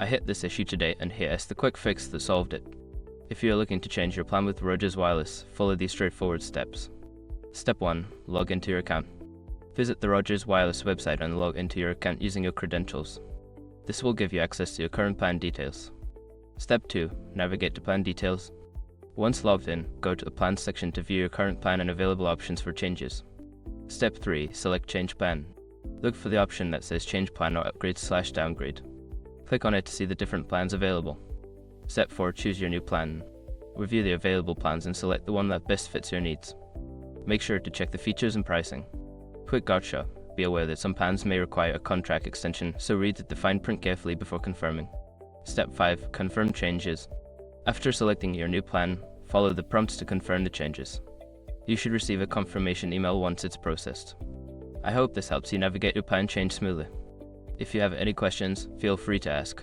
I hit this issue today and here's the quick fix that solved it. If you are looking to change your plan with Rogers Wireless, follow these straightforward steps. Step 1. Log into your account. Visit the Rogers Wireless website and log into your account using your credentials. This will give you access to your current plan details. Step 2. Navigate to plan details. Once logged in, go to the Plans section to view your current plan and available options for changes. Step 3. Select Change Plan. Look for the option that says Change Plan or Upgrade/Downgrade. Click on it to see the different plans available. Step 4. Choose your new plan. Review the available plans and select the one that best fits your needs. Make sure to check the features and pricing. Quick gotcha. Be aware that some plans may require a contract extension, so read the fine print carefully before confirming. Step 5. Confirm changes. After selecting your new plan, follow the prompts to confirm the changes. You should receive a confirmation email once it's processed. I hope this helps you navigate your plan change smoothly. If you have any questions, feel free to ask.